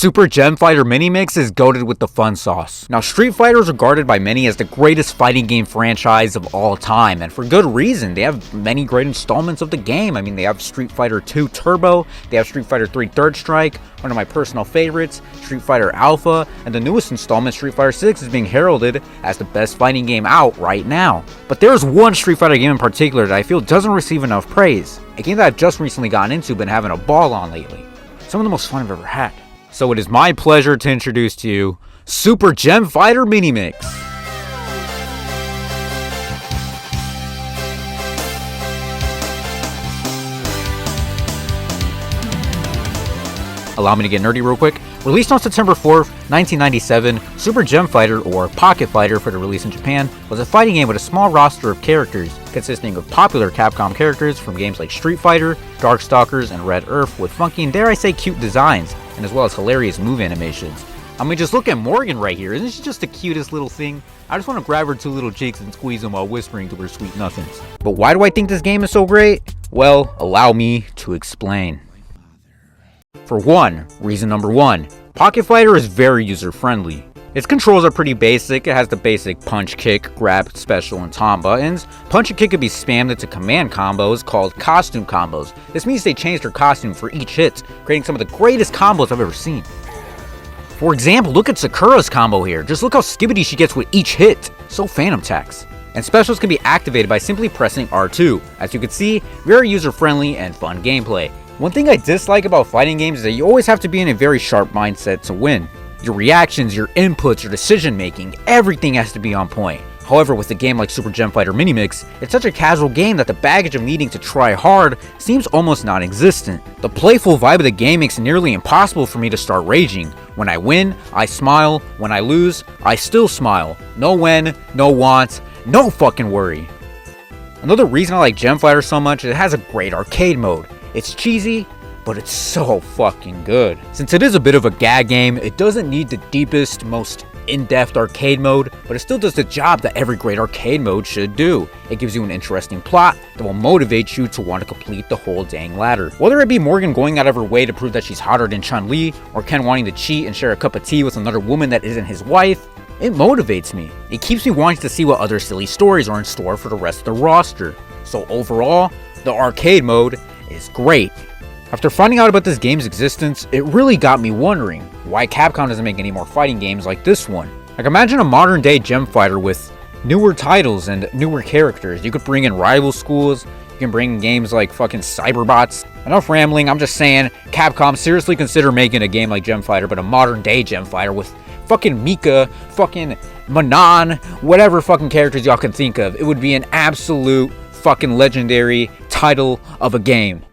Super Gem Fighter Mini Mix is goated with the fun sauce. Now, Street Fighter is regarded by many as the greatest fighting game franchise of all time, and for good reason. They have many great installments of the game. I mean, they have Street Fighter 2 Turbo, they have Street Fighter 3 Third Strike, one of my personal favorites, Street Fighter Alpha, and the newest installment, Street Fighter 6, is being heralded as the best fighting game out right now. But there's one Street Fighter game in particular that I feel doesn't receive enough praise. A game that I've just recently gotten into, been having a ball on lately. Some of the most fun I've ever had. So it is my pleasure to introduce to you Super Gem Fighter Mini Mix. Allow me to get nerdy real quick. Released on September 4th, 1997, Super Gem Fighter, or Pocket Fighter for the release in Japan, was a fighting game with a small roster of characters, consisting of popular Capcom characters from games like Street Fighter, Darkstalkers, and Red Earth, with funky and dare I say cute designs, and as well as hilarious move animations. I mean, just look at Morgan right here. Isn't she just the cutest little thing? I just want to grab her two little cheeks and squeeze them while whispering to her sweet nothings. But why do I think this game is so great? Well, allow me to explain. For one, reason number one, Pocket Fighter is very user-friendly. Its controls are pretty basic. It has the basic punch, kick, grab, special, and taunt buttons. Punch and kick can be spammed into command combos called costume combos. This means they change their costume for each hit, creating some of the greatest combos I've ever seen. For example, look at Sakura's combo here. Just look how skibbity she gets with each hit. So Phantom Tax. And specials can be activated by simply pressing R2. As you can see, very user-friendly and fun gameplay. One thing I dislike about fighting games is that you always have to be in a very sharp mindset to win. Your reactions, your inputs, your decision making, everything has to be on point. However, with a game like Super Gem Fighter Mini Mix, it's such a casual game that the baggage of needing to try hard seems almost non-existent. The playful vibe of the game makes it nearly impossible for me to start raging. When I win, I smile. When I lose, I still smile. No when, no want, no fucking worry. Another reason I like Gem Fighter so much is it has a great arcade mode. It's cheesy, but it's so fucking good. Since it is a bit of a gag game, it doesn't need the deepest, most in-depth arcade mode, but it still does the job that every great arcade mode should do. It gives you an interesting plot that will motivate you to want to complete the whole dang ladder. Whether it be Morgan going out of her way to prove that she's hotter than Chun-Li, or Ken wanting to cheat and share a cup of tea with another woman that isn't his wife, it motivates me. It keeps me wanting to see what other silly stories are in store for the rest of the roster. So overall, the arcade mode is great. After finding out about this game's existence, it really got me wondering why Capcom doesn't make any more fighting games like this one. Like, imagine a modern day Gem Fighter with newer titles and newer characters. You could bring in rival schools, you can bring in games like fucking Cyberbots. Enough rambling, I'm just saying, Capcom, seriously consider making a game like Gem Fighter, but a modern day Gem Fighter with fucking Mika, fucking Manon, whatever fucking characters y'all can think of. It would be an absolute fucking legendary title of a game.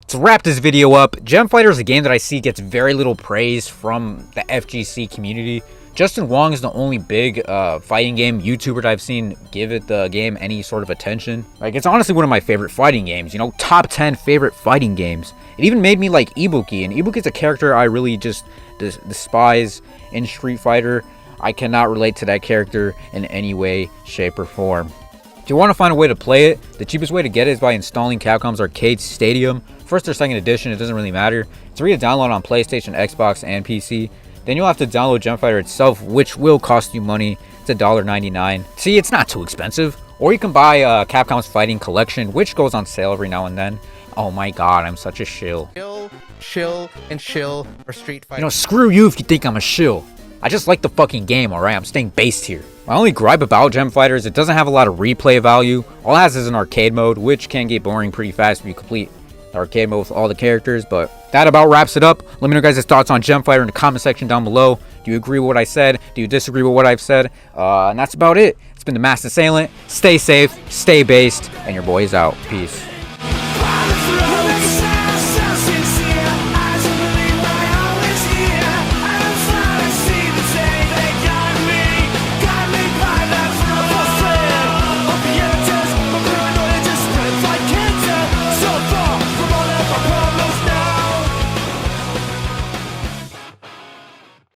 To wrap this video up, Gem Fighter is a game that I see gets very little praise from the FGC community. Justin Wong is the only big fighting game YouTuber that I've seen give it the game any sort of attention. Like, it's honestly one of my favorite fighting games, you know, top 10 favorite fighting games. It even made me like Ibuki, and Ibuki is a character I really just despise in Street Fighter. I cannot relate to that character in any way, shape, or form. If you want to find a way to play it, the cheapest way to get it is by installing Capcom's Arcade Stadium. First or second edition, it doesn't really matter. It's free to download on PlayStation, Xbox, and PC. Then you'll have to download Gem Fighter itself, which will cost you money. It's $1.99. See, it's not too expensive. Or you can buy Capcom's Fighting Collection, which goes on sale every now and then. Oh my god, I'm such a shill. Chill for Street Fighter. You know, screw you if you think I'm a shill. I just like the fucking game, alright? I'm staying based here. My only gripe about Gem Fighter is it doesn't have a lot of replay value. All it has is an arcade mode, which can get boring pretty fast if you complete the arcade mode with all the characters. But that about wraps it up. Let me know your guys' thoughts on Gem Fighter in the comment section down below. Do you agree with what I said? Do you disagree with what I've said? And that's about it. It's been the Masked Assailant. Stay safe, stay based, and your boy is out. Peace.